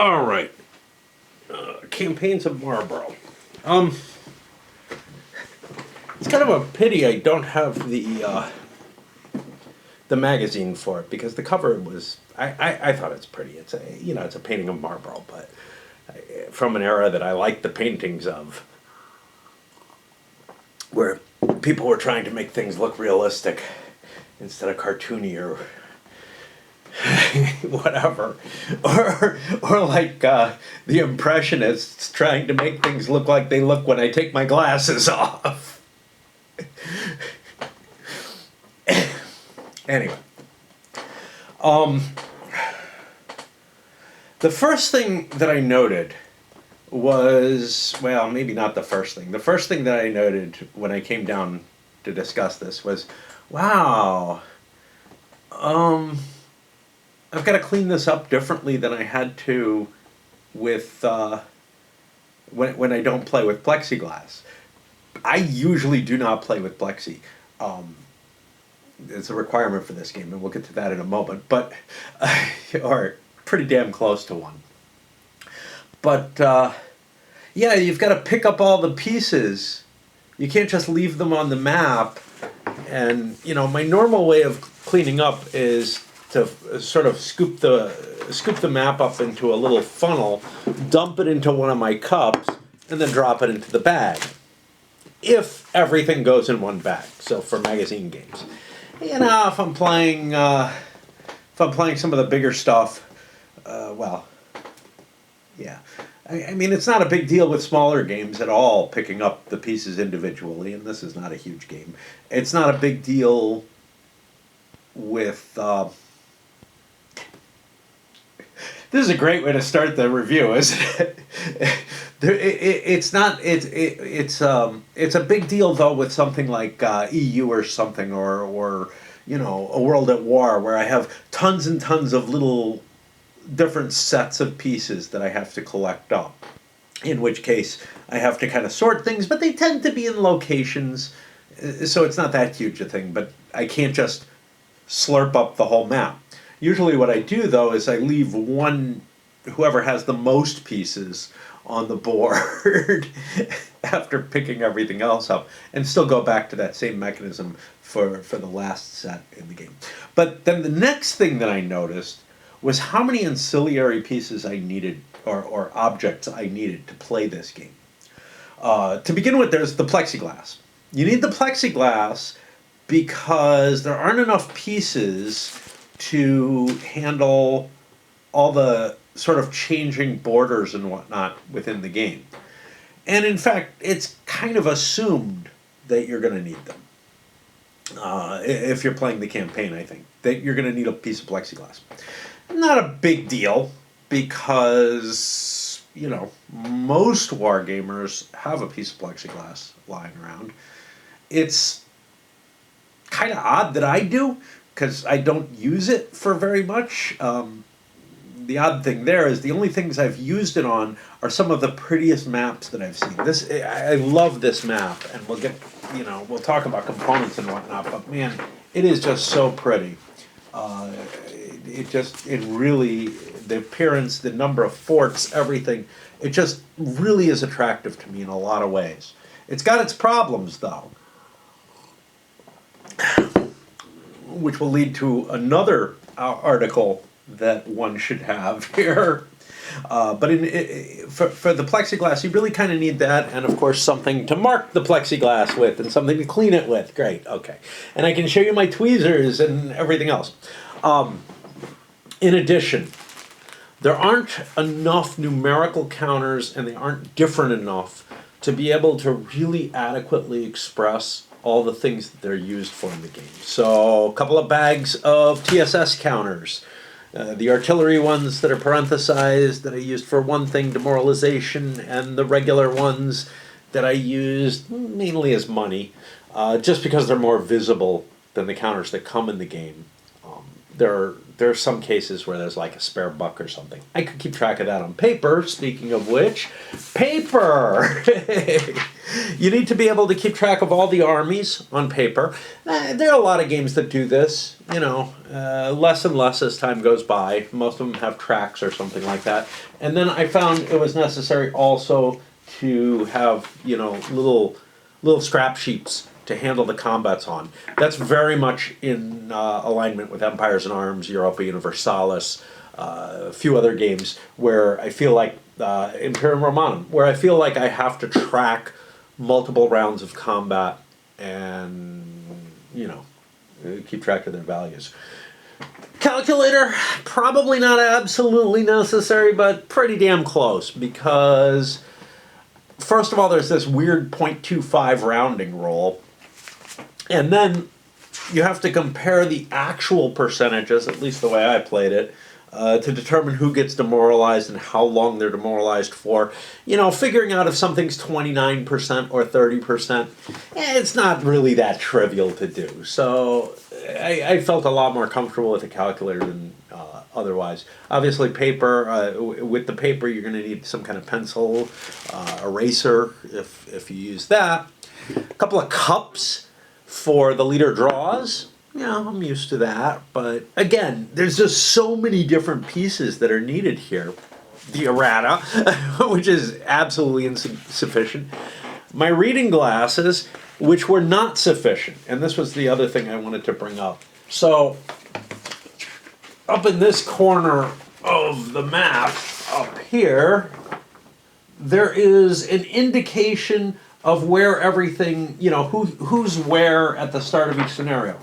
All right. Campaigns of Marlborough. It's kind of a pity I don't have the magazine for it, because the cover was I thought it's pretty. It's a painting of Marlborough, but from an era that I like the paintings of, where people were trying to make things look realistic instead of cartoony or whatever, or like the Impressionists trying to make things look like they look when I take my glasses off. Anyway, the first thing that I noted was, well, maybe not the first thing. The first thing that I noted when I came down to discuss this was, wow, I've got to clean this up differently than I had to with when I don't play with plexiglass. I usually do not play with plexi. It's a requirement for this game, and we'll get to that in a moment, but or pretty damn close to one. But yeah, you've got to pick up all the pieces. You can't just leave them on the map. And my normal way of cleaning up is to sort of scoop the map up into a little funnel, dump it into one of my cups, and then drop it into the bag. If everything goes in one bag, so for magazine games. If I'm playing some of the bigger stuff, well, yeah. I mean, it's not a big deal with smaller games at all, picking up the pieces individually, and this is not a huge game. It's not a big deal with... This is a great way to start the review, isn't it? It's a big deal though with something like EU or something, or A World at War, where I have tons and tons of little different sets of pieces that I have to collect up. In which case I have to kind of sort things, but they tend to be in locations, so it's not that huge a thing. But I can't just slurp up the whole map. Usually what I do, though, is I leave whoever has the most pieces on the board after picking everything else up, and still go back to that same mechanism for the last set in the game. But then the next thing that I noticed was how many ancillary pieces I needed, or objects I needed to play this game. To begin with, there's the plexiglass. You need the plexiglass because there aren't enough pieces to handle all the sort of changing borders and whatnot within the game. And in fact, it's kind of assumed that you're going to need them. If you're playing the campaign, I think, that you're going to need a piece of plexiglass. Not a big deal, because, most wargamers have a piece of plexiglass lying around. It's kind of odd that I do, because I don't use it for very much. The odd thing there is the only things I've used it on are some of the prettiest maps that I've seen. I love this map, and we'll talk about components and whatnot, but man, it is just so pretty. The appearance, the number of forts, everything, it just really is attractive to me in a lot of ways. It's got its problems, though, which will lead to another article that one should have here. But for the plexiglass, you really kind of need that, and of course something to mark the plexiglass with, and something to clean it with. Great, okay. And I can show you my tweezers and everything else. In addition, there aren't enough numerical counters, and they aren't different enough to be able to really adequately express all the things that they're used for in the game. So a couple of bags of TSS counters. The artillery ones that are parenthesized that I used for one thing, demoralization, and the regular ones that I used mainly as money, just because they're more visible than the counters that come in the game. There are some cases where there's like a spare buck or something. I could keep track of that on paper. Speaking of which, paper. You need to be able to keep track of all the armies on paper. There are a lot of games that do this. Less and less as time goes by. Most of them have tracks or something like that. And then I found it was necessary also to have little scrap sheets to handle the combats on. That's very much in alignment with Empires and Arms, Europa Universalis, a few other games where I feel like Imperium Romanum, where I feel like I have to track multiple rounds of combat and keep track of their values. Calculator, probably not absolutely necessary, but pretty damn close, because first of all, there's this weird 0.25 rounding rule. And then you have to compare the actual percentages, at least the way I played it, to determine who gets demoralized and how long they're demoralized for. Figuring out if something's 29% or 30%, it's not really that trivial to do. So I felt a lot more comfortable with a calculator than otherwise. Obviously, paper. With the paper, you're going to need some kind of pencil, eraser, if you use that. A couple of cups for the leader draws. I'm used to that. But again, there's just so many different pieces that are needed here. The errata, which is absolutely insufficient. My reading glasses, which were not sufficient. And this was the other thing I wanted to bring up. So, up in this corner of the map, up here, there is an indication of where everything, who's where at the start of each scenario.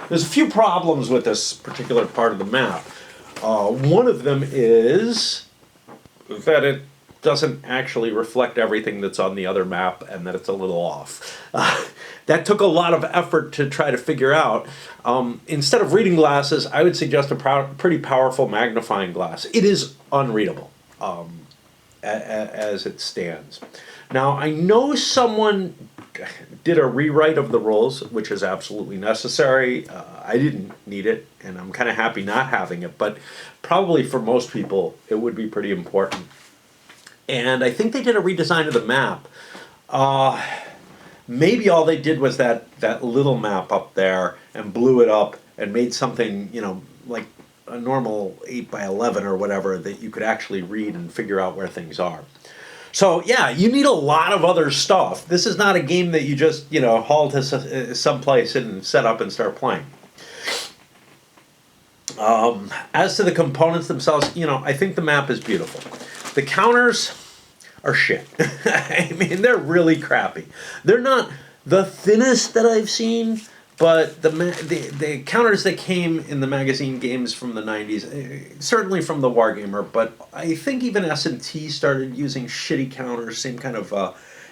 There's a few problems with this particular part of the map. One of them is that it doesn't actually reflect everything that's on the other map, and that it's a little off. That took a lot of effort to try to figure out. Instead of reading glasses, I would suggest a pretty powerful magnifying glass. It is unreadable as it stands. Now, I know someone did a rewrite of the rules, which is absolutely necessary. I didn't need it, and I'm kind of happy not having it, but probably for most people, it would be pretty important. And I think they did a redesign of the map. Maybe all they did was that little map up there and blew it up and made something, like a normal 8x11 or whatever that you could actually read and figure out where things are. So, yeah, you need a lot of other stuff. This is not a game that you just, haul to someplace and set up and start playing. As to the components themselves, I think the map is beautiful. The counters are shit. I mean, they're really crappy. They're not the thinnest that I've seen, but the counters that came in the magazine games from the 90s, certainly from the Wargamer, but I think even S&T started using shitty counters, same kind of,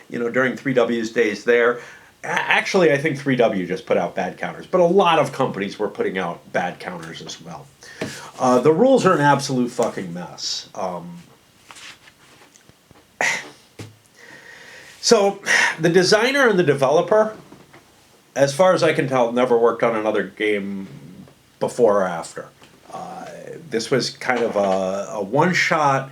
during 3W's days there. Actually, I think 3W just put out bad counters, but a lot of companies were putting out bad counters as well. The rules are an absolute fucking mess. So, the designer and the developer, as far as I can tell, never worked on another game before or after. This was kind of a one-shot,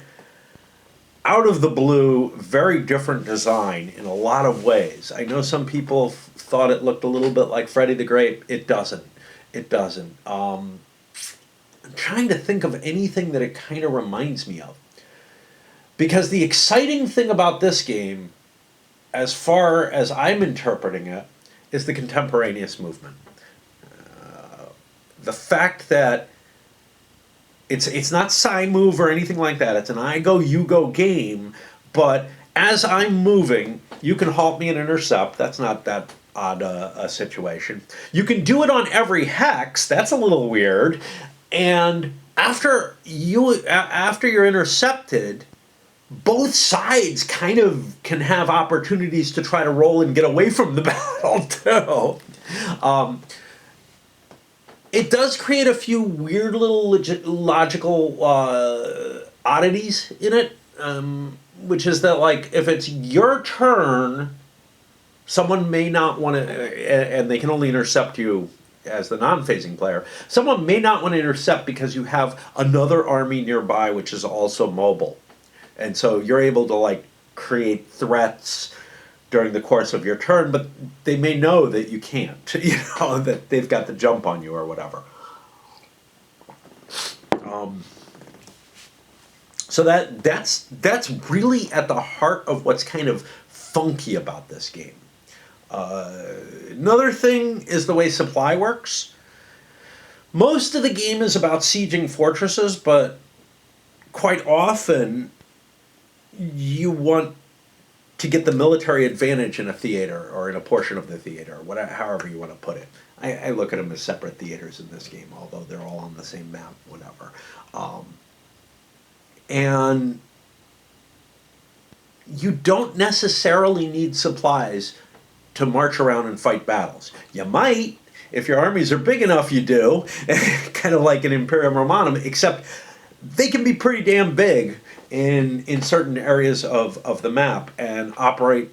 out of the blue, very different design in a lot of ways. I know some people thought it looked a little bit like Freddy the Great. It doesn't. It doesn't. I'm trying to think of anything that it kind of reminds me of. Because the exciting thing about this game, as far as I'm interpreting it, is the contemporaneous movement. The fact that it's not side move or anything like that. It's an I go, you go game, but as I'm moving, you can halt me and intercept. That's not that odd a situation. You can do it on every hex. That's a little weird. And after you're intercepted, both sides kind of can have opportunities to try to roll and get away from the battle, too. It does create a few weird little logical oddities in it, which is that, like, if it's your turn, someone may not want to, and they can only intercept you as the non-phasing player, someone may not want to intercept because you have another army nearby which is also mobile, and so you're able to like create threats during the course of your turn, but they may know that you can't, that they've got the jump on you or whatever. So that's really at the heart of what's kind of funky about this game. Another thing is the way supply works. Most of the game is about sieging fortresses, but quite often you want to get the military advantage in a theater or in a portion of the theater, whatever, however you want to put it. I look at them as separate theaters in this game, although they're all on the same map, whatever. And you don't necessarily need supplies to march around and fight battles. You might, if your armies are big enough, you do, kind of like an Imperium Romanum, except they can be pretty damn big in certain areas of the map and operate,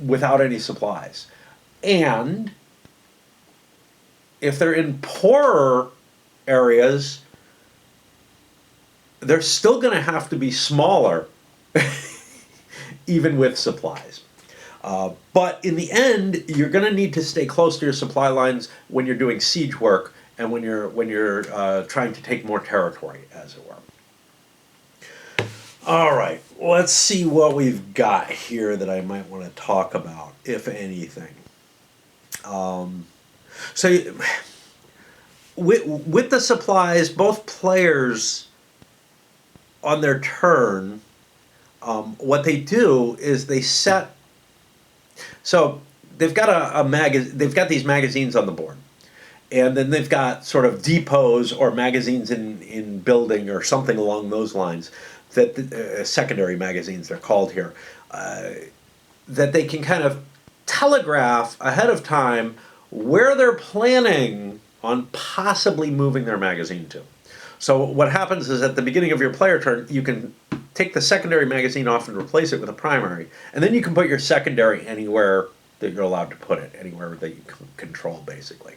without any supplies. And if they're in poorer areas, they're still going to have to be smaller, even with supplies. But in the end, you're going to need to stay close to your supply lines when you're doing siege work and when you're trying to take more territory, as it were. All right, let's see what we've got here that I might want to talk about, if anything. So with the supplies, both players on their turn, what they do is they set. So they've got they've got these magazines on the board, and then they've got sort of depots or magazines in building or something along those lines, that secondary magazines they're called here, that they can kind of telegraph ahead of time where they're planning on possibly moving their magazine to. So what happens is at the beginning of your player turn, you can take the secondary magazine off and replace it with a primary, and then you can put your secondary anywhere that you're allowed to put it, anywhere that you can control, basically.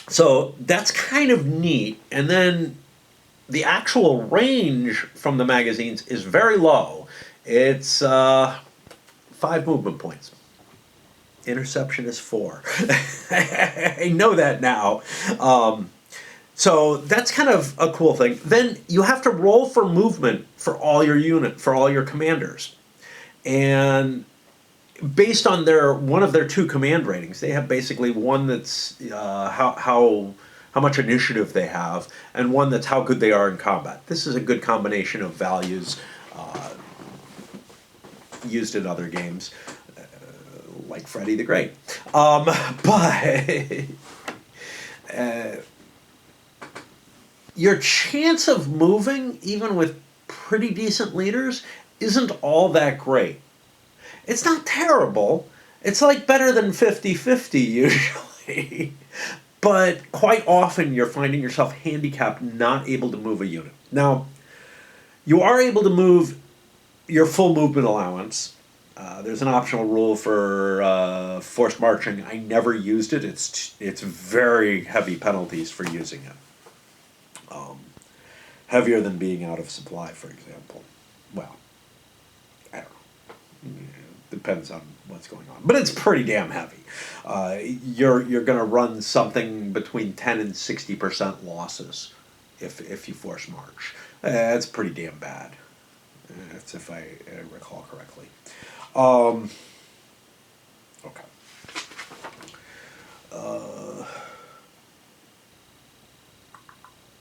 So that's kind of neat. And then the actual range from the magazines is very low. It's 5 movement points. Interception is 4. I know that now. So that's kind of a cool thing. Then you have to roll for movement for all your commanders. And based on one of their 2 command ratings, they have basically one that's how much initiative they have, and one that's how good they are in combat. This is a good combination of values used in other games, like Freddy the Great. But your chance of moving, even with pretty decent leaders, isn't all that great. It's not terrible. It's like better than 50-50 usually. But quite often you're finding yourself handicapped, not able to move a unit. Now, you are able to move your full movement allowance. There's an optional rule for forced marching. I never used it. It's very heavy penalties for using it. Heavier than being out of supply, for example. Well, I don't know. Depends on what's going on, but it's pretty damn heavy. You're going to run something between 10 and 60% losses if you force march. That's pretty damn bad. That's if I recall correctly. Okay.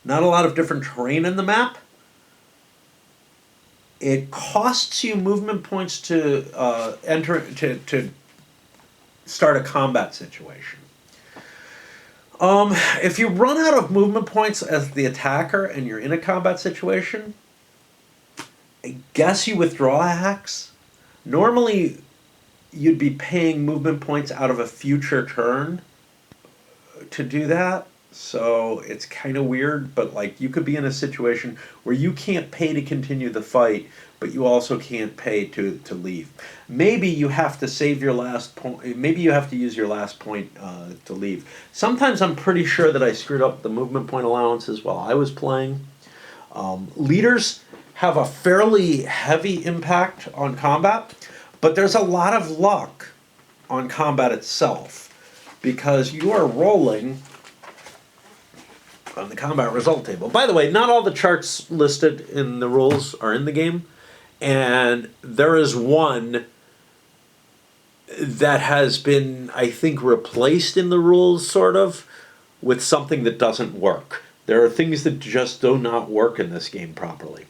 Not a lot of different terrain in the map. It costs you movement points to to start a combat situation. If you run out of movement points as the attacker and you're in a combat situation, I guess you withdraw a hex. Normally, you'd be paying movement points out of a future turn to do that. So it's kind of weird, but like you could be in a situation where you can't pay to continue the fight, but you also can't pay to leave. Maybe you have to save your last point. Maybe you have to use your last point to leave. Sometimes I'm pretty sure that I screwed up the movement point allowances while I was playing. Leaders have a fairly heavy impact on combat, but there's a lot of luck on combat itself because you are rolling on the combat result table. By the way, not all the charts listed in the rules are in the game, and there is one that has been, I think, replaced in the rules, sort of, with something that doesn't work. There are things that just do not work in this game properly.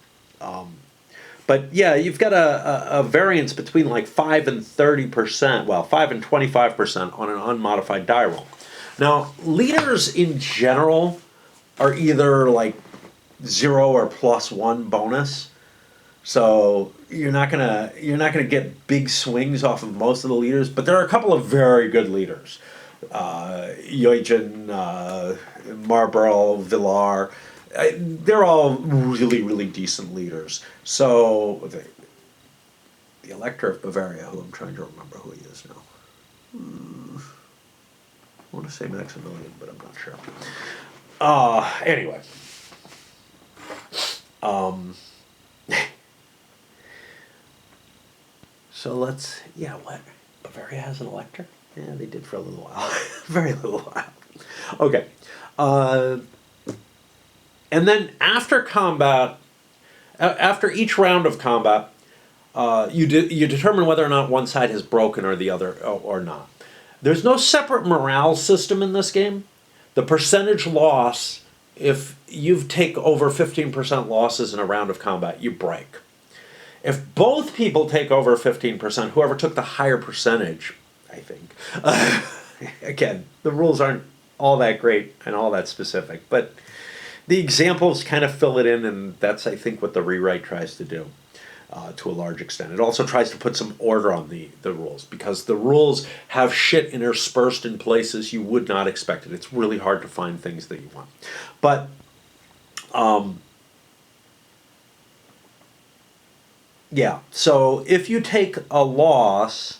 But yeah, you've got a variance between like 5 and 30%, well, 5 and 25% on an unmodified die roll. Now, leaders in general are either like 0 or +1 bonus. So you're not gonna get big swings off of most of the leaders, but there are a couple of very good leaders. Eugen, Marlborough, Villar, they're all really, really decent leaders. So the Elector of Bavaria, who I'm trying to remember who he is now. I want to say Maximilian, but I'm not sure. Anyway. So what? Bavaria has an elector? Yeah, they did for a little while. Very little while. Okay. And then after combat, after each round of combat, you determine whether or not one side has broken or the other or not. There's no separate morale system in this game. The percentage loss, if you take over 15% losses in a round of combat, you break. If both people take over 15%, whoever took the higher percentage, I think. Again, the rules aren't all that great and all that specific, but the examples kind of fill it in, and that's, I think, what the rewrite tries to do to a large extent. It also tries to put some order on the rules, because the rules have shit interspersed in places you would not expect it. It's really hard to find things that you want. But yeah, so if you take a loss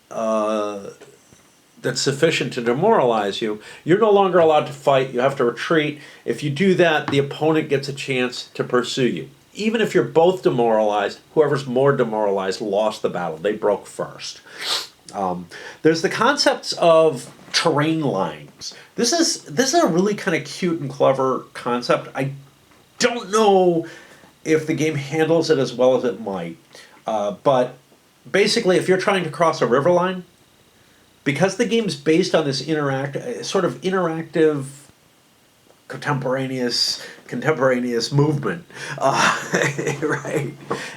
that's sufficient to demoralize you, you're no longer allowed to fight. You have to retreat. If you do that, the opponent gets a chance to pursue you. Even if you're both demoralized, whoever's more demoralized lost the battle. They broke first. There's the concepts of terrain lines. This is a really kind of cute and clever concept. I don't know if the game handles it as well as it might. But basically, if you're trying to cross a river line, because the game's based on this sort of interactive, contemporaneous movement, right?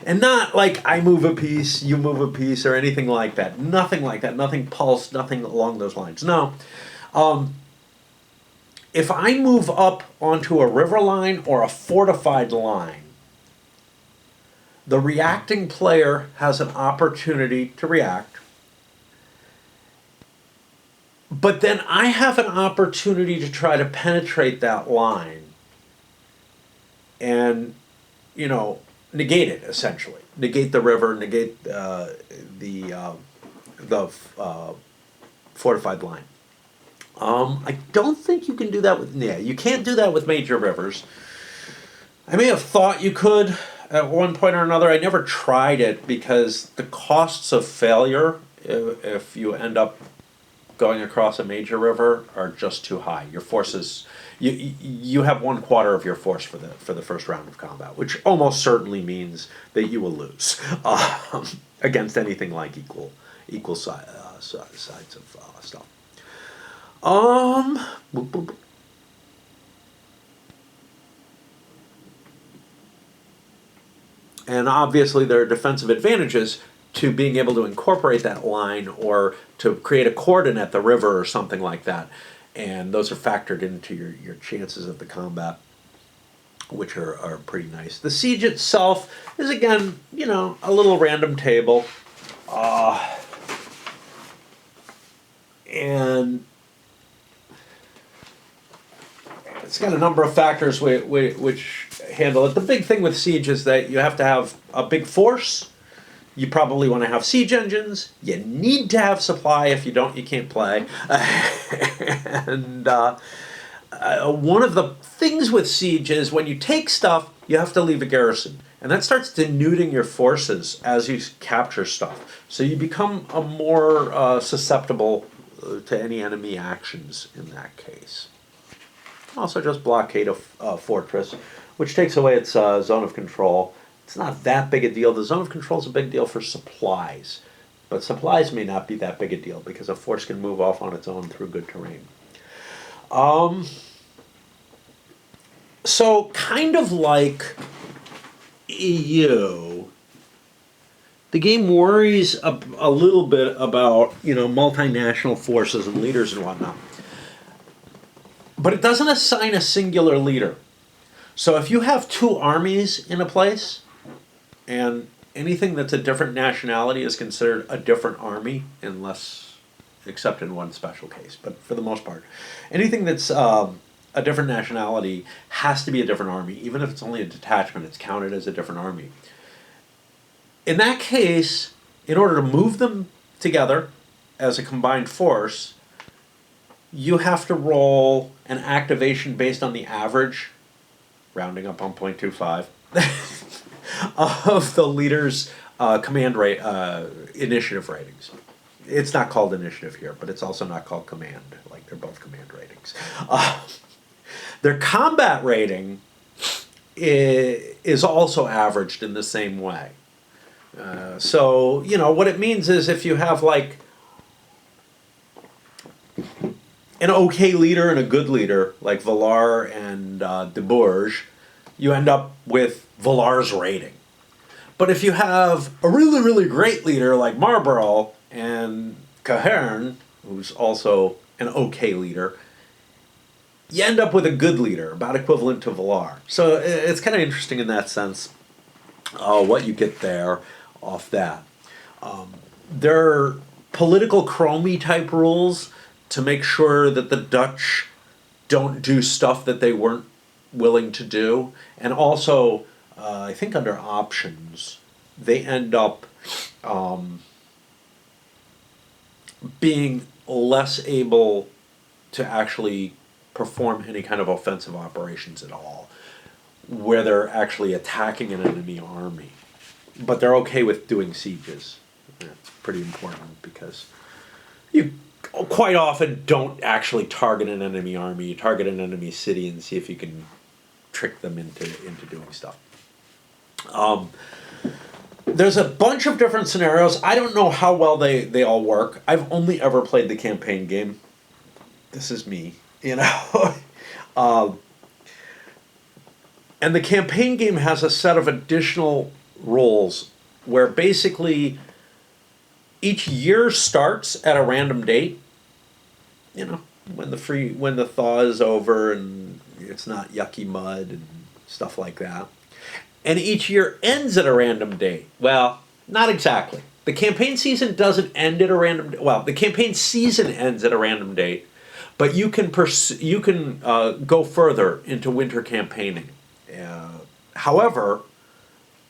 And not like I move a piece, you move a piece, or anything like that. Nothing like that. Nothing pulsed. Nothing along those lines. No. If I move up onto a river line or a fortified line, the reacting player has an opportunity to react. But then I have an opportunity to try to penetrate that line and, negate it, essentially. Negate the river, negate the fortified line. I don't think you can do that you can't do that with major rivers. I may have thought you could at one point or another. I never tried it because the costs of failure, if you end up going across a major river, are just too high. Your forces, you have 1/4 of your force for the first round of combat, which almost certainly means that you will lose against anything like equal sides of stuff. And obviously there are defensive advantages to being able to incorporate that line or to create a cordon at the river or something like that. And those are factored into your chances of the combat, which are pretty nice. The siege itself is, again, a little random table. And it's got a number of factors which handle it. The big thing with Siege is that you have to have a big force. You probably want to have siege engines. You need to have supply. If you don't, you can't play. And one of the things with Siege is when you take stuff, you have to leave a garrison. And that starts denuding your forces as you capture stuff. So you become a more susceptible to any enemy actions in that case. Also just blockade a fortress, which takes away its zone of control. It's not that big a deal. The zone of control is a big deal for supplies. But supplies may not be that big a deal because a force can move off on its own through good terrain. So kind of like EU, the game worries a little bit about, multinational forces and leaders and whatnot. But it doesn't assign a singular leader. So if you have two armies in a place, and anything that's a different nationality is considered a different army, except in one special case, but for the most part, anything that's a different nationality has to be a different army. Even if it's only a detachment, it's counted as a different army. In that case, in order to move them together as a combined force, you have to roll an activation based on the average, rounding up on 0.25, of the leader's initiative ratings. It's not called initiative here, but it's also not called command. Like, they're both command ratings. Their combat rating is also averaged in the same way. So, what it means is if you have, an okay leader and a good leader, like Valar and de Bourges, you end up with Valar's rating. But if you have a really, really great leader like Marlborough and Cahern, who's also an okay leader, you end up with a good leader, about equivalent to Valar. So it's kind of interesting in that sense, what you get there off that. There are political chromie type rules to make sure that the Dutch don't do stuff that they weren't willing to do. And also, I think under options, they end up being less able to actually perform any kind of offensive operations at all, where they're actually attacking an enemy army. But they're okay with doing sieges. That's pretty important because you quite often don't actually target an enemy army. You target an enemy city and see if you can trick them into doing stuff. There's a bunch of different scenarios. I don't know how well they all work. I've only ever played the campaign game. This is me, And the campaign game has a set of additional roles where basically each year starts at a random date. When the thaw is over and it's not yucky mud and stuff like that. And each year ends at a random date. Well, not exactly. The campaign season doesn't end at a random. Well, the campaign season ends at a random date, but you can go further into winter campaigning. However,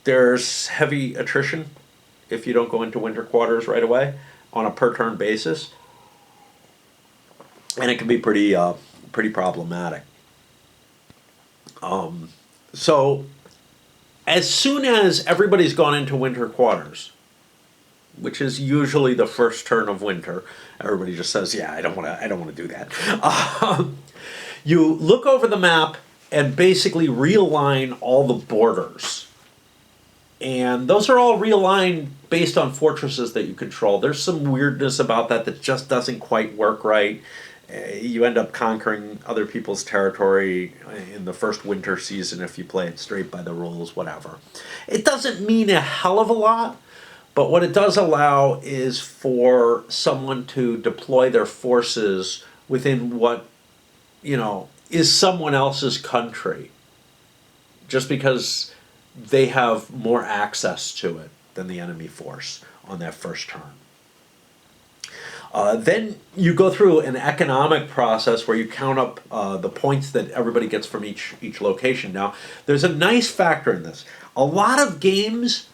there's heavy attrition if you don't go into winter quarters right away on a per turn basis, and it can be pretty problematic. So as soon as everybody's gone into winter quarters, which is usually the first turn of winter, everybody just says, "Yeah, I don't want to do that." You look over the map and basically realign all the borders, and those are all realigned based on fortresses that you control. There's some weirdness about that just doesn't quite work right. You end up conquering other people's territory in the first winter season if you play it straight by the rules, whatever. It doesn't mean a hell of a lot, but what it does allow is for someone to deploy their forces within what, is someone else's country, just because they have more access to it than the enemy force on that first turn. Then you go through an economic process where you count up the points that everybody gets from each location. Now, there's a nice factor in this. A lot of games,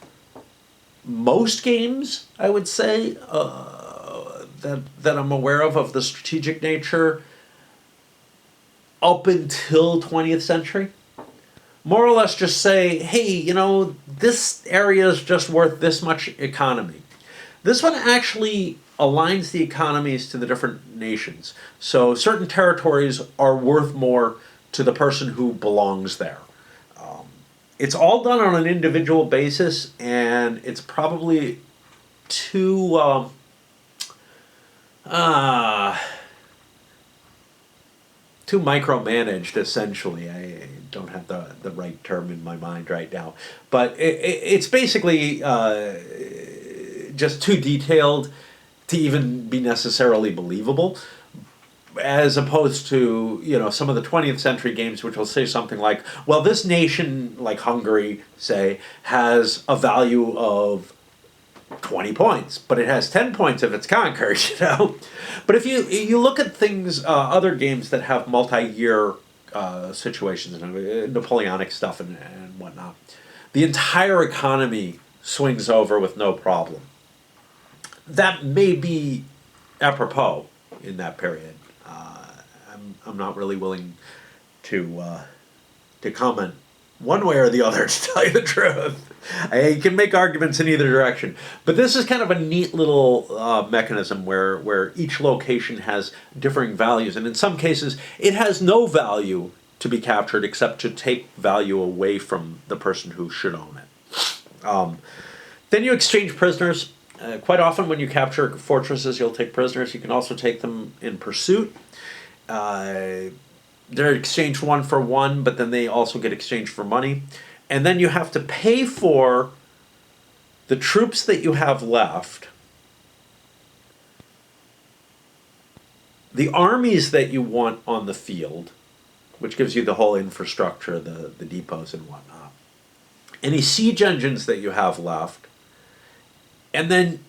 most games, I would say, that I'm aware of the strategic nature, up until 20th century, more or less just say, hey, this area is just worth this much economy. This one actually aligns the economies to the different nations. So certain territories are worth more to the person who belongs there. It's all done on an individual basis, and it's probably too too micromanaged, essentially. I don't have the right term in my mind right now. But it's basically just too detailed to even be necessarily believable, as opposed to some of the 20th century games, which will say something like, well, this nation, like Hungary, say, has a value of 20 points, but it has 10 points if it's conquered, But if you look at things, other games that have multi-year situations, Napoleonic stuff and whatnot, the entire economy swings over with no problem. That may be apropos in that period. I'm not really willing to comment one way or the other, to tell you the truth. I can make arguments in either direction. But this is kind of a neat little mechanism where each location has differing values. And in some cases, it has no value to be captured except to take value away from the person who should own it. Then you exchange prisoners. Quite often when you capture fortresses, you'll take prisoners. You can also take them in pursuit. They're exchanged one for one, but then they also get exchanged for money. And then you have to pay for the troops that you have left, the armies that you want on the field, which gives you the whole infrastructure, the depots and whatnot, any siege engines that you have left, and then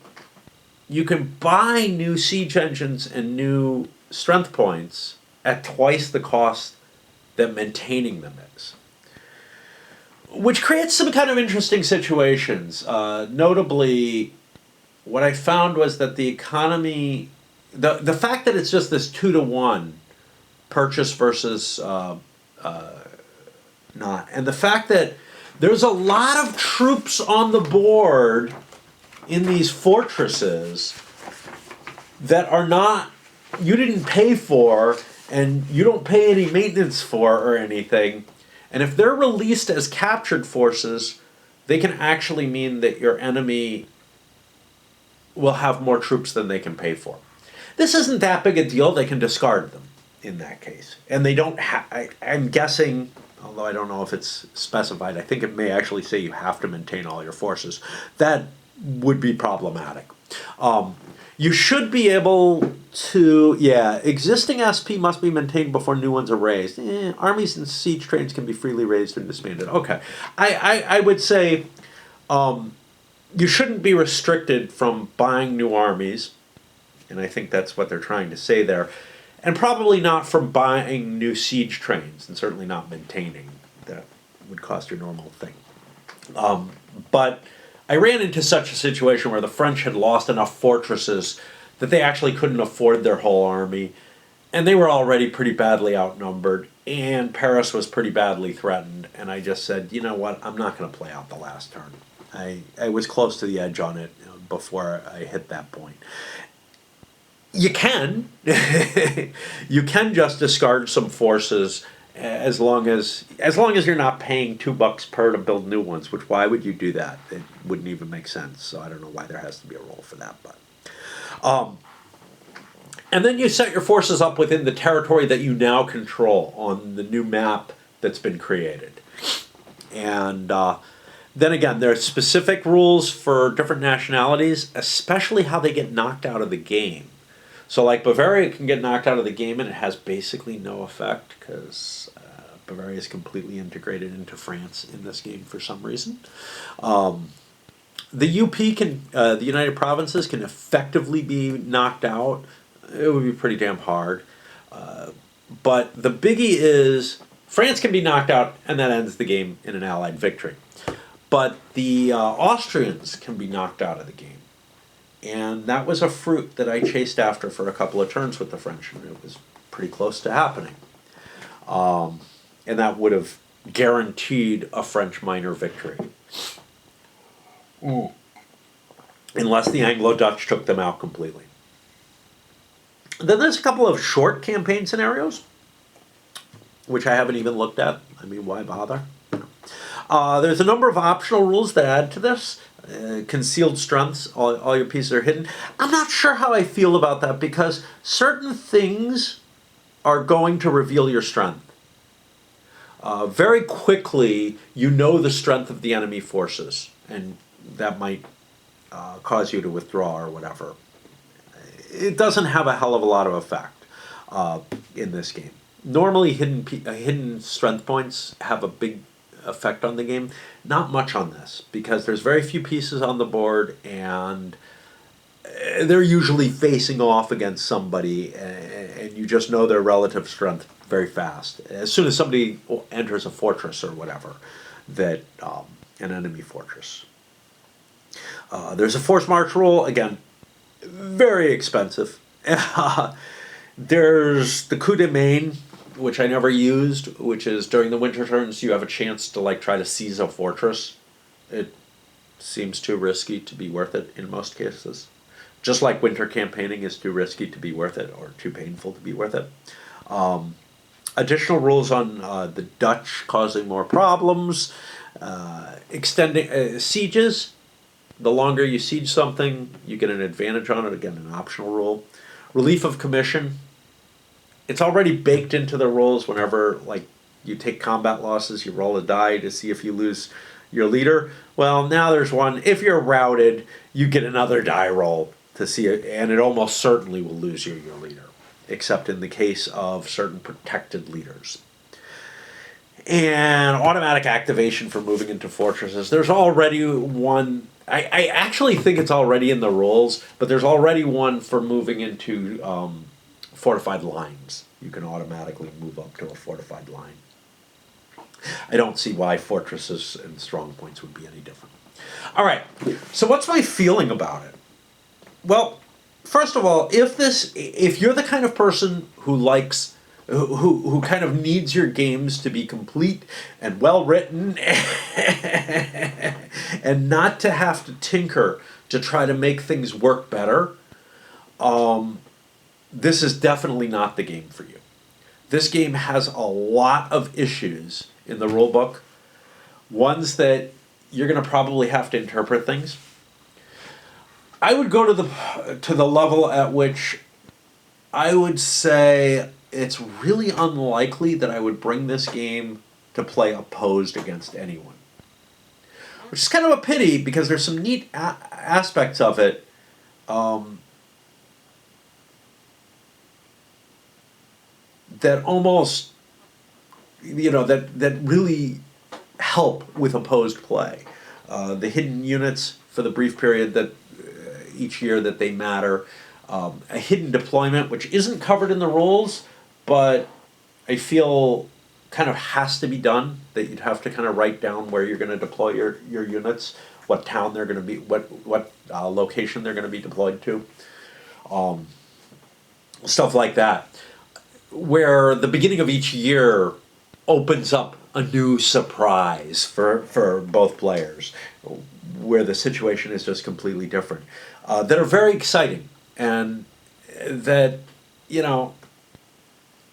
you can buy new siege engines and new strength points at twice the cost that maintaining them is. Which creates some kind of interesting situations. Notably, what I found was that the economy, the fact that it's just this 2-to-1 purchase versus not, and the fact that there's a lot of troops on the board in these fortresses that are not, you didn't pay for, and you don't pay any maintenance for or anything. And if they're released as captured forces, they can actually mean that your enemy will have more troops than they can pay for. This isn't that big a deal. They can discard them in that case. And they don't I'm guessing, although I don't know if it's specified, I think it may actually say you have to maintain all your forces. That would be problematic. You should be able to, existing SP must be maintained before new ones are raised. Armies and siege trains can be freely raised and disbanded. Okay. I would say you shouldn't be restricted from buying new armies, and I think that's what they're trying to say there, and probably not from buying new siege trains, and certainly not maintaining. That would cost your normal thing. But I ran into such a situation where the French had lost enough fortresses that they actually couldn't afford their whole army, and they were already pretty badly outnumbered, and Paris was pretty badly threatened, and I just said, you know what, I'm not going to play out the last turn. I was close to the edge on it before I hit that point. You can. You can just discard some forces as long as you're not paying $2 per to build new ones, which why would you do that? It wouldn't even make sense. So I don't know why there has to be a rule for that, but and then you set your forces up within the territory that you now control on the new map that's been created. And then again, there are specific rules for different nationalities, especially how they get knocked out of the game. So like Bavaria can get knocked out of the game and it has basically no effect because Bavaria is completely integrated into France in this game for some reason. The UP can, the United Provinces can effectively be knocked out. It would be pretty damn hard. But the biggie is France can be knocked out, and that ends the game in an Allied victory. But the Austrians can be knocked out of the game. And that was a fruit that I chased after for a couple of turns with the French, and it was pretty close to happening. And that would have guaranteed a French minor victory. Unless the Anglo-Dutch took them out completely. Then there's a couple of short campaign scenarios, which I haven't even looked at. I mean, why bother? There's a number of optional rules that add to this. Concealed strengths, all your pieces are hidden. I'm not sure how I feel about that because certain things are going to reveal your strength. Very quickly, you know the strength of the enemy forces, and that might cause you to withdraw or whatever. It doesn't have a hell of a lot of effect in this game. Normally, hidden strength points have a big effect on the game. Not much on this, because there's very few pieces on the board, and they're usually facing off against somebody, and you just know their relative strength very fast. As soon as somebody enters a fortress or whatever, that an enemy fortress. There's a forced march rule, again, very expensive. There's the coup de main, which I never used, which is during the winter turns you have a chance to try to seize a fortress. It seems too risky to be worth it in most cases. Just like winter campaigning is too risky to be worth it, or too painful to be worth it. Additional rules on the Dutch causing more problems. Extending sieges. The longer you siege something, you get an advantage on it. Again, an optional rule. Relief of commission. It's already baked into the rules. Whenever you take combat losses, you roll a die to see if you lose your leader. Well, now there's one. If you're routed, you get another die roll to see it, and it almost certainly will lose your leader, except in the case of certain protected leaders. And automatic activation for moving into fortresses. There's already one. I actually think it's already in the rules, but there's already one for moving into fortified lines. You can automatically move up to a fortified line. I don't see why fortresses and strong points would be any different. All right, so what's my feeling about it? Well, first of all, if you're the kind of person who likes who kind of needs your games to be complete and well written and not to have to tinker to try to make things work better, this is definitely not the game for you. This game has a lot of issues in the rulebook, ones that you're going to probably have to interpret things. I would go to the level at which I would say it's really unlikely that I would bring this game to play opposed against anyone. Which is kind of a pity, because there's some neat aspects of it. That almost, that really help with opposed play. The hidden units for the brief period that each year that they matter. A hidden deployment, which isn't covered in the rules, but I feel kind of has to be done, that you'd have to kind of write down where you're going to deploy your units, what town they're going to be, what location they're going to be deployed to. Stuff like that. Where the beginning of each year opens up a new surprise for both players, where the situation is just completely different, that are very exciting, and that,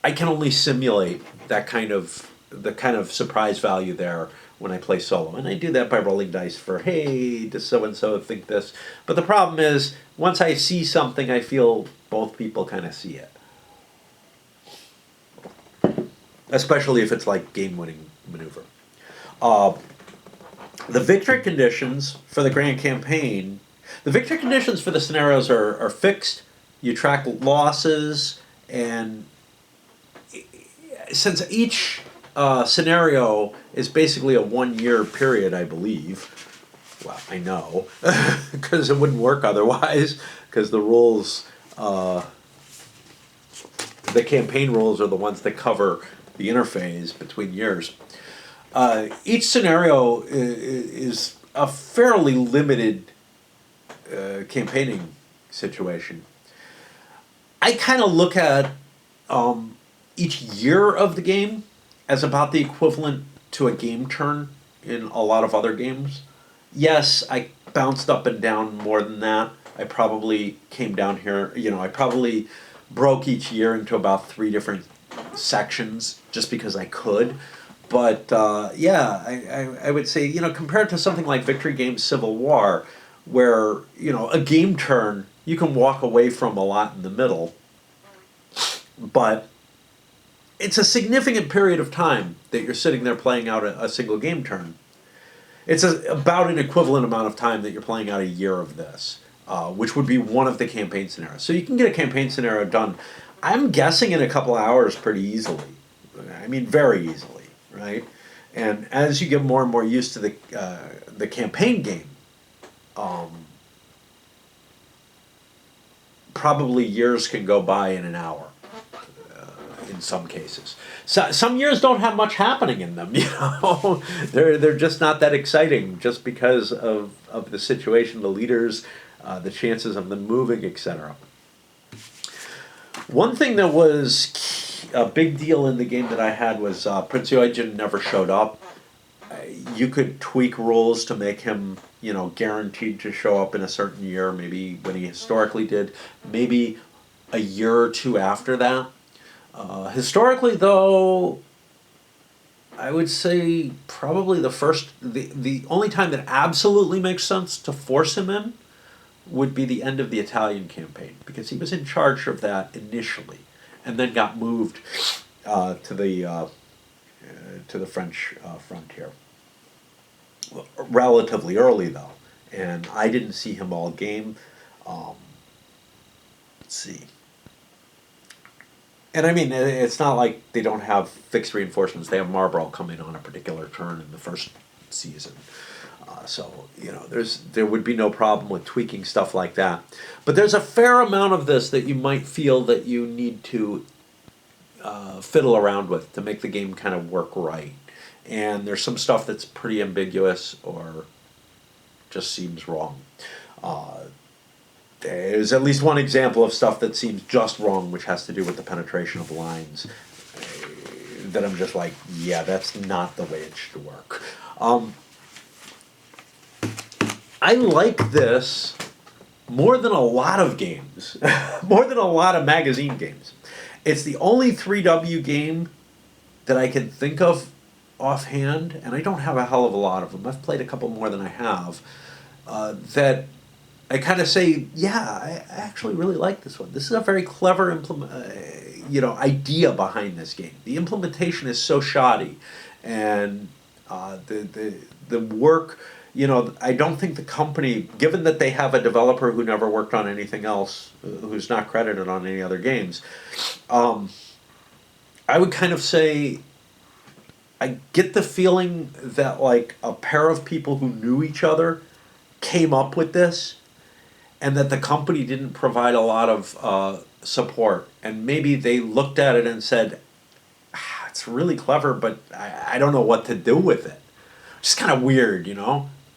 I can only simulate the kind of surprise value there when I play solo. And I do that by rolling dice for, hey, does so-and-so think this? But the problem is, once I see something, I feel both people kind of see it. Especially if it's like game-winning maneuver. The victory conditions for the Grand Campaign, the victory conditions for the scenarios are fixed. You track losses, and since each scenario is basically a 1-year period, I believe, Well, I know, because it wouldn't work otherwise, because the rules, the campaign rules are the ones that cover the interface between years. Each scenario is a fairly limited campaigning situation. I kind of look at each year of the game as about the equivalent to a game turn in a lot of other games. Yes, I bounced up and down more than that. I probably came down here, I probably broke each year into about three different sections just because I could. But yeah, I would say, compared to something like Victory Games Civil War, where, a game turn, you can walk away from a lot in the middle, but it's a significant period of time that you're sitting there playing out a single game turn. It's about an equivalent amount of time that you're playing out a year of this, which would be one of the campaign scenarios. So you can get a campaign scenario done, I'm guessing, in a couple of hours pretty easily. I mean, very easily, right? And as you get more and more used to the campaign game, probably years can go by in an hour. In some cases, some years don't have much happening in them. They're just not that exciting, just because of the situation, the leaders, the chances of them moving, etc. One thing that was a big deal in the game that I had was Prince Eugen never showed up. You could tweak rules to make him, guaranteed to show up in a certain year, maybe when he historically did, maybe a year or two after that. Historically, though, I would say probably the only time that absolutely makes sense to force him in would be the end of the Italian campaign, because he was in charge of that initially, and then got moved to the French frontier relatively early, though, and I didn't see him all game. Let's see. And I mean, it's not like they don't have fixed reinforcements. They have Marlborough come in on a particular turn in the first season. So, there would be no problem with tweaking stuff like that. But there's a fair amount of this that you might feel that you need to fiddle around with to make the game kind of work right. And there's some stuff that's pretty ambiguous or just seems wrong. There's at least one example of stuff that seems just wrong, which has to do with the penetration of lines, that I'm just like, yeah, that's not the way it should work. I like this more than a lot of games, more than a lot of magazine games. It's the only 3W game that I can think of offhand, and I don't have a hell of a lot of them. I've played a couple more than I have, that I kind of say, yeah, I actually really like this one. This is a very clever idea behind this game. The implementation is so shoddy, and the work. I don't think the company, given that they have a developer who never worked on anything else, who's not credited on any other games, I would kind of say, I get the feeling that like a pair of people who knew each other came up with this, and that the company didn't provide a lot of support. And maybe they looked at it and said, it's really clever, but I don't know what to do with it. It's kind of weird,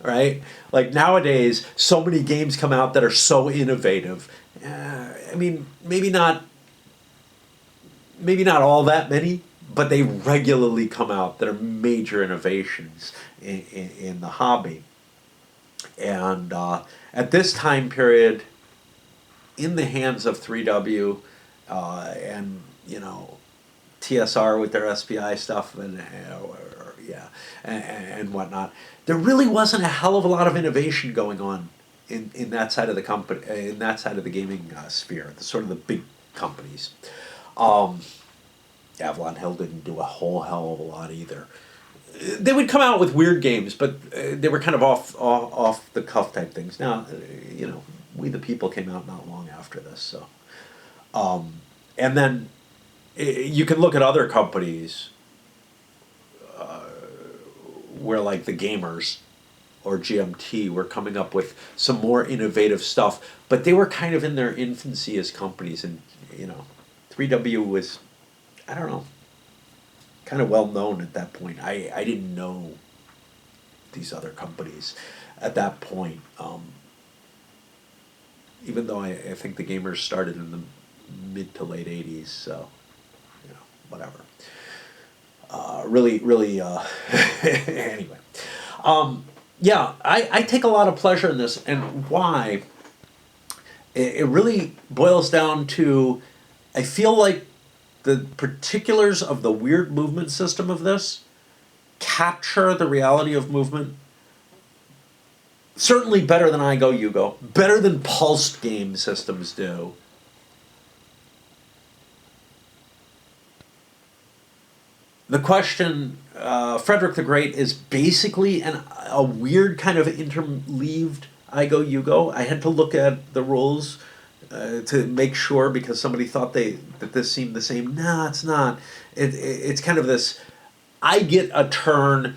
right? Like nowadays, so many games come out that are so innovative. I mean, maybe not all that many, but they regularly come out that are major innovations in the hobby. And at this time period, in the hands of 3W and TSR with their SPI stuff and whatnot, there really wasn't a hell of a lot of innovation going on in that side of the company, in that side of the gaming sphere, the sort of the big companies. Avalon Hill didn't do a whole hell of a lot either. They would come out with weird games, but they were kind of off the cuff type things. Now, We the People came out not long after this, so. And then you can look at other companies where, like, the Gamers or GMT were coming up with some more innovative stuff, but they were kind of in their infancy as companies, and 3W was, I don't know, kind of well known at that point. I didn't know these other companies at that point, even though I think the gamers started in the mid to late 80s, so whatever. Really, anyway. Yeah, I take a lot of pleasure in this, and why? It really boils down to, I feel like the particulars of the weird movement system of this capture the reality of movement certainly better than I Go, You Go, better than pulsed game systems do. The question, Frederick the Great is basically a weird kind of interleaved I Go, You Go. I had to look at the rules to make sure, because somebody thought that this seemed the same. No, it's not. It's kind of this, I get a turn,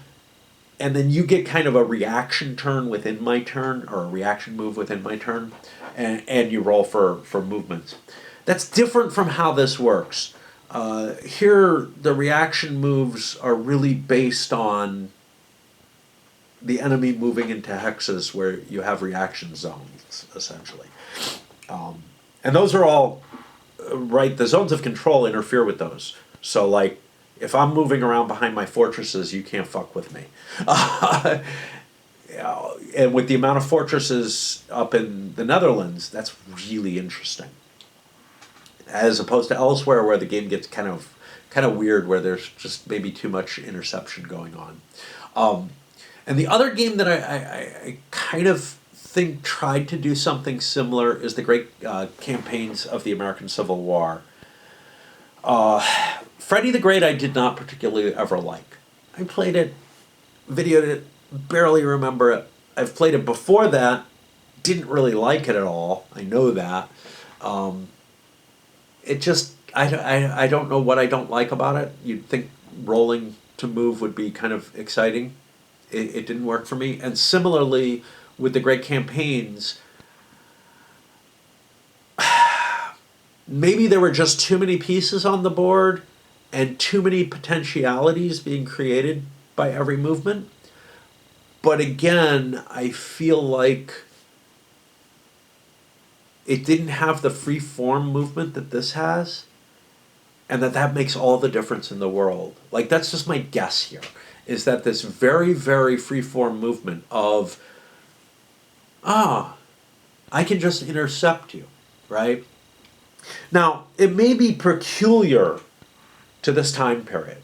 and then you get kind of a reaction turn within my turn, or a reaction move within my turn, and you roll for movements. That's different from how this works. Here, the reaction moves are really based on the enemy moving into hexes where you have reaction zones, essentially. And those are all, right, the zones of control interfere with those. So, like, if I'm moving around behind my fortresses, you can't fuck with me. And with the amount of fortresses up in the Netherlands, that's really interesting. As opposed to elsewhere where the game gets kind of weird, where there's just maybe too much interception going on. And the other game that I kind of think tried to do something similar is the Great Campaigns of the American Civil War. Freddy the Great I did not particularly ever like. I played it, videoed it, barely remember it. I've played it before that, didn't really like it at all. I know that. It just, I don't know what I don't like about it. You'd think rolling to move would be kind of exciting. It didn't work for me. And similarly, with the Great Campaigns, maybe there were just too many pieces on the board and too many potentialities being created by every movement. But again, I feel like it didn't have the free form movement that this has, and that makes all the difference in the world. Like, that's just my guess here, is that this very, very free form movement of, I can just intercept you, right? Now, it may be peculiar to this time period,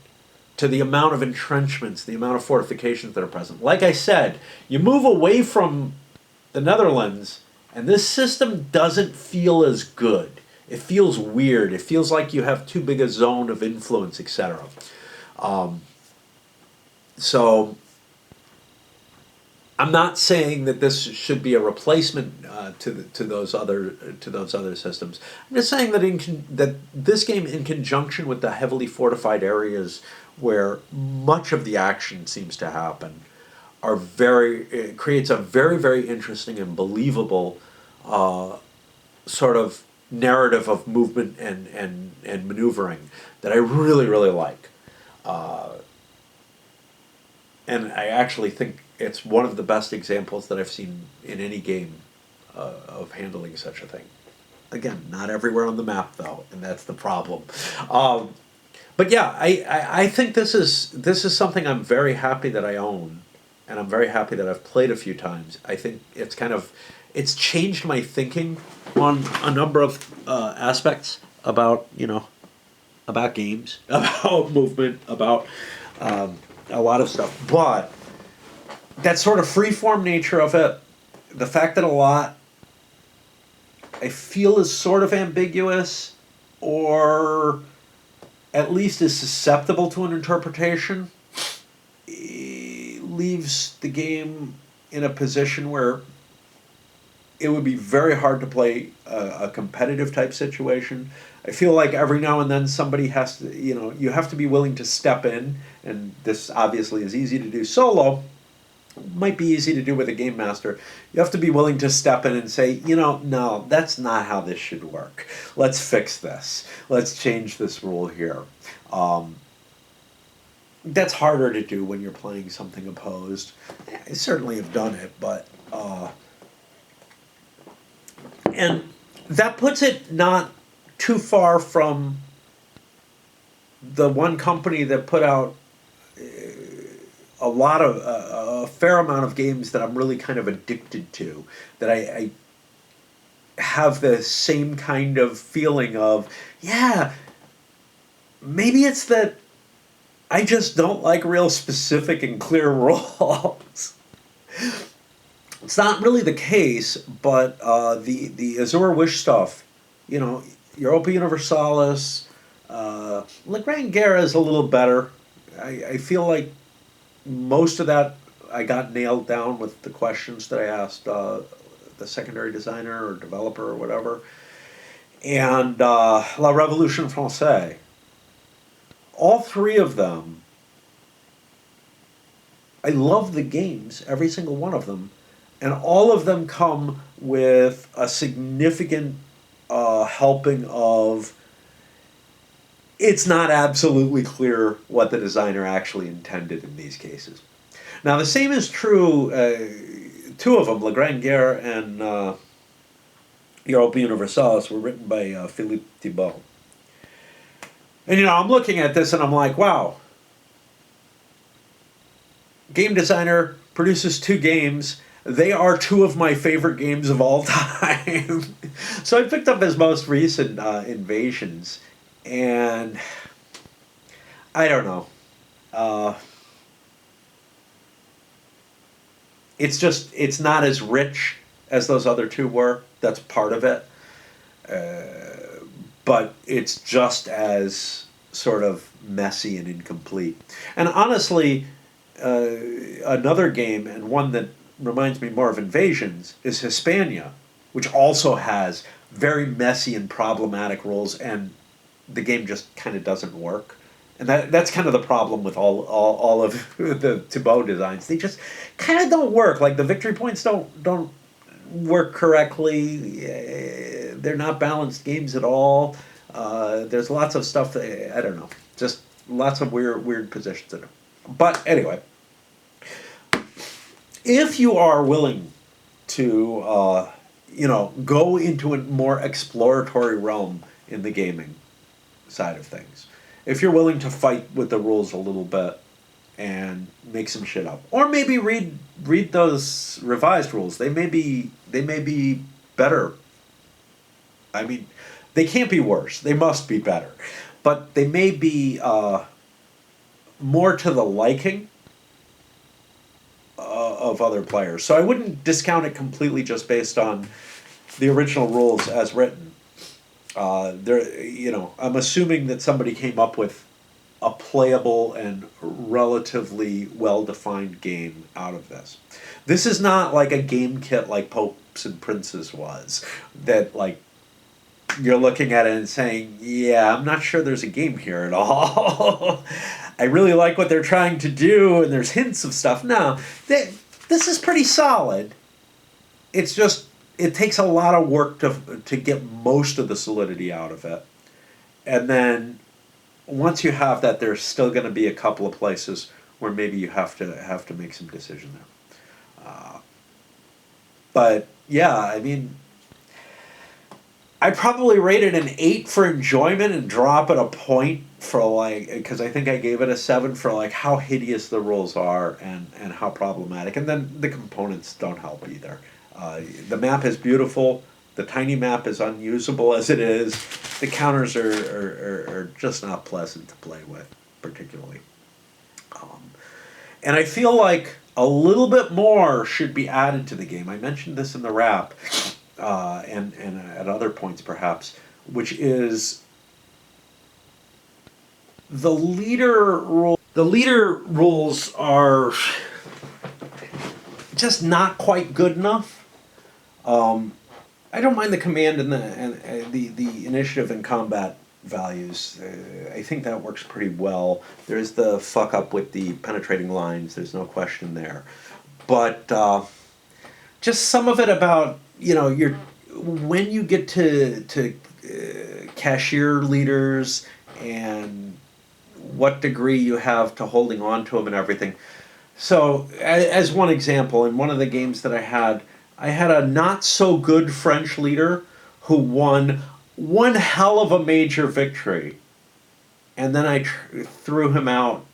to the amount of entrenchments, the amount of fortifications that are present. Like I said, you move away from the Netherlands, and this system doesn't feel as good. It feels weird. It feels like you have too big a zone of influence, etc. So I'm not saying that this should be a replacement to those other systems. I'm just saying that that this game, in conjunction with the heavily fortified areas where much of the action seems to happen, it creates a very, very interesting and believable sort of narrative of movement and maneuvering that I really, really like. And I actually think it's one of the best examples that I've seen in any game of handling such a thing. Again, not everywhere on the map, though, and that's the problem. But yeah, I think this is something I'm very happy that I own, and I'm very happy that I've played a few times. I think it's changed my thinking on a number of aspects about games, about movement, about a lot of stuff. But that sort of free-form nature of it, the fact that a lot I feel is sort of ambiguous, or at least is susceptible to an interpretation, leaves the game in a position where it would be very hard to play a competitive type situation. I feel like every now and then somebody has to, you have to be willing to step in, and this obviously is easy to do solo, might be easy to do with a game master. You have to be willing to step in and say, no, that's not how this should work. Let's fix this. Let's change this rule here. Um, that's harder to do when you're playing something opposed. I certainly have done it, but and that puts it not too far from the one company that put out a fair amount of games that I'm really kind of addicted to, that I have the same kind of feeling of, yeah, maybe it's that I just don't like real specific and clear rules. It's not really the case, but the Azure Wish stuff, Europa Universalis, La Gran Guerra is a little better. I feel like most of that I got nailed down with the questions that I asked the secondary designer or developer or whatever. And La Révolution Française. All three of them, I love the games, every single one of them. And all of them come with a significant helping of, it's not absolutely clear what the designer actually intended in these cases. Now, the same is true, two of them, La Grande Guerre and Europa Universalis, were written by Philippe Thibault. And, I'm looking at this and I'm like, wow. Game designer produces two games. They are two of my favorite games of all time. So I picked up his most recent Invasions. And I don't know. It's not as rich as those other two were. That's part of it. But it's just as sort of messy and incomplete. And honestly, another game, and one that reminds me more of Invasions, is Hispania, which also has very messy and problematic rules, and the game just kind of doesn't work. And that's kind of the problem with all of the Thibault designs. They just kind of don't work. Like, the victory points don't work correctly. They're not balanced games at all. There's lots of stuff that, I don't know, just lots of weird positions in it. But anyway, if you are willing to go into a more exploratory realm in the gaming side of things, if you're willing to fight with the rules a little bit and make some shit up, or maybe read those revised rules, they may be better. I mean, they can't be worse. They must be better, but they may be more to the liking of other players. So I wouldn't discount it completely just based on the original rules as written. I'm assuming that somebody came up with a playable and relatively well-defined game out of this. This is not like a game kit like Popes and Princes was, that like you're looking at it and saying, yeah, I'm not sure there's a game here at all. I really like what they're trying to do, and there's hints of stuff. No, this is pretty solid. It's just, it takes a lot of work to get most of the solidity out of it. And then once you have that, there's still going to be a couple of places where maybe you have to make some decision there. But yeah, I mean, I probably rated an 8 for enjoyment and drop it a point for because I think I gave it a 7 for how hideous the rules are and how problematic. And then the components don't help either. The map is beautiful. The tiny map is unusable as it is. The counters are just not pleasant to play with, particularly. And I feel like a little bit more should be added to the game. I mentioned this in the wrap, and at other points perhaps, which is the leader rule. The leader rules are just not quite good enough. I don't mind the command and the initiative and combat values. I think that works pretty well. There's the fuck up with the penetrating lines. There's no question there. but just some of it about, your when you get to cashier leaders and what degree you have to holding on to them and everything. So, as one example, in one of the games that I had a not so good French leader who won one hell of a major victory, and then I threw him out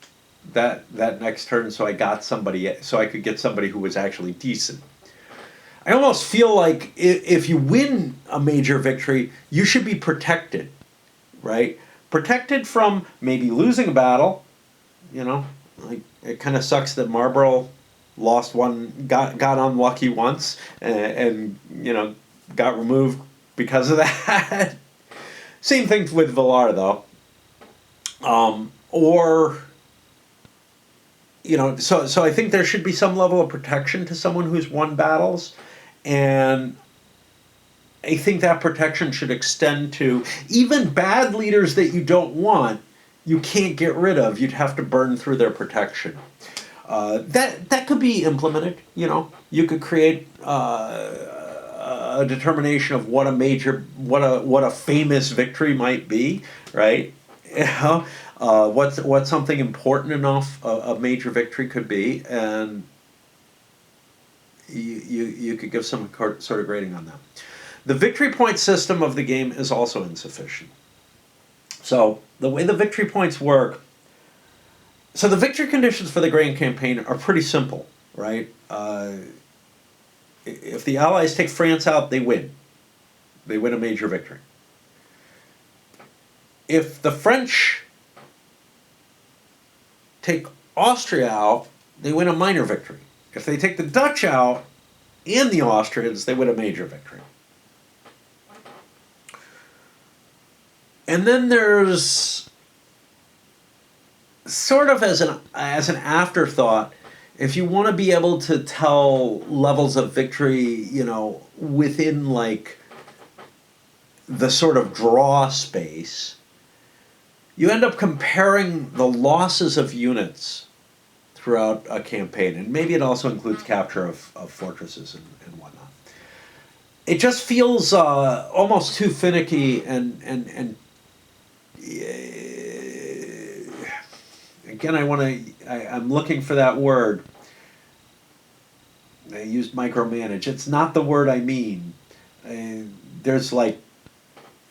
that next turn, so I could get somebody who was actually decent. I almost feel like if you win a major victory, you should be protected, right? Protected from maybe losing a battle, like it kind of sucks that Marlborough lost one, got unlucky once, and got removed because of that. Same thing with Villar though, or so I think there should be some level of protection to someone who's won battles, and I think that protection should extend to even bad leaders that you don't want. You can't get rid of. You'd have to burn through their protection. That could be implemented. You could create a determination of what what a famous victory might be, right? What something important enough a major victory could be, and you could give some sort of grading on that. The victory point system of the game is also insufficient. So the way the victory points work, so the victory conditions for the Grand Campaign are pretty simple, right? If the Allies take France out, they win. They win a major victory. If the French take Austria out, they win a minor victory. If they take the Dutch out and the Austrians, they win a major victory. And then there's sort of as an afterthought, if you want to be able to tell levels of victory, within like the sort of draw space, you end up comparing the losses of units throughout a campaign, and maybe it also includes capture of fortresses and whatnot. It just feels almost too finicky and again, I'm looking for that word. I used micromanage. It's not the word I mean. There's like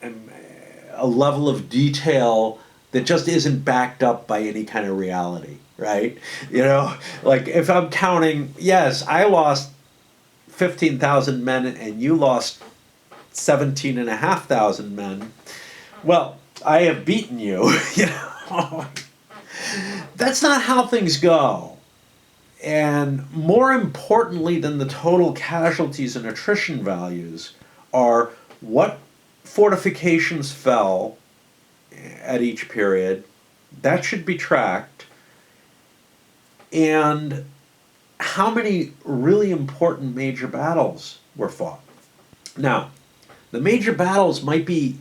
a level of detail that just isn't backed up by any kind of reality, right? Like if I'm counting, yes, I lost 15,000 men and you lost 17,500 men. Well, I have beaten you, That's not how things go. And more importantly than the total casualties and attrition values are what fortifications fell at each period. That should be tracked. And how many really important major battles were fought. Now, the major battles might be,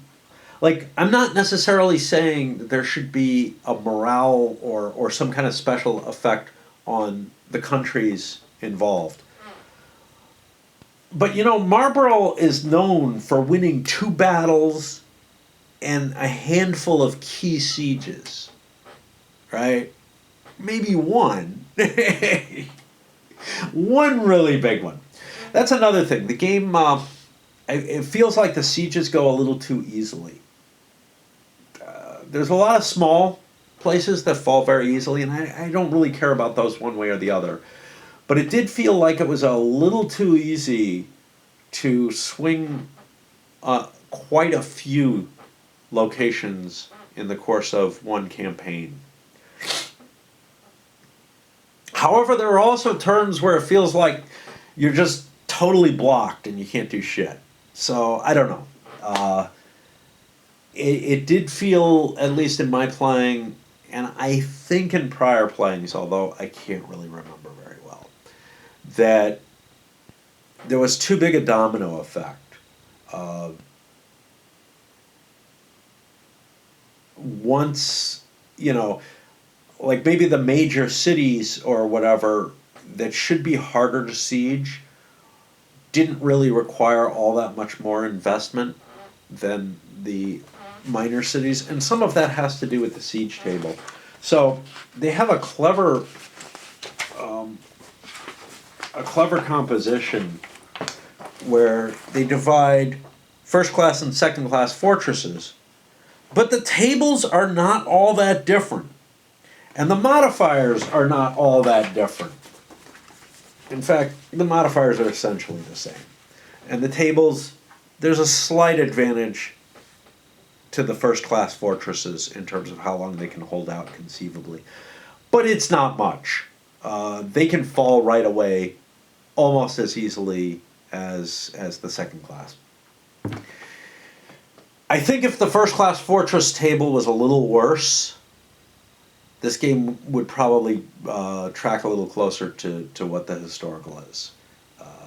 like, I'm not necessarily saying that there should be a morale or some kind of special effect on the countries involved. But Marlborough is known for winning 2 battles and a handful of key sieges, right? Maybe one. One really big one. That's another thing. The game, it feels like the sieges go a little too easily. There's a lot of small places that fall very easily, and I don't really care about those one way or the other. But it did feel like it was a little too easy to swing quite a few locations in the course of one campaign. However, there are also turns where it feels like you're just totally blocked and you can't do shit. So, I don't know. It did feel, at least in my playing, and I think in prior playings, although I can't really remember very well, that there was too big a domino effect. Once, like maybe the major cities or whatever, that should be harder to siege didn't really require all that much more investment than the minor cities, and some of that has to do with the siege table. So they have a clever composition where they divide first class and second class fortresses, but the tables are not all that different, and the modifiers are not all that different. In fact, the modifiers are essentially the same. And the tables, there's a slight advantage to the first class fortresses in terms of how long they can hold out conceivably. But it's not much. They can fall right away almost as easily as the second class. I think if the first class fortress table was a little worse, this game would probably track a little closer to what the historical is.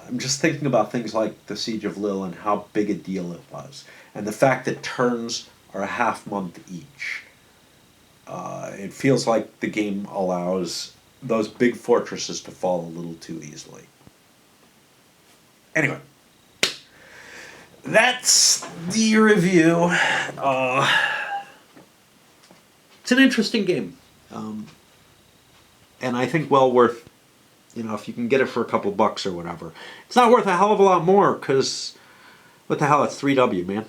I'm just thinking about things like the Siege of Lille and how big a deal it was, and the fact that turns are a half month each. It feels like the game allows those big fortresses to fall a little too easily. Anyway, that's the review. It's an interesting game. And I think well worth, if you can get it for a couple bucks or whatever. It's not worth a hell of a lot more, because what the hell, it's 3W, man.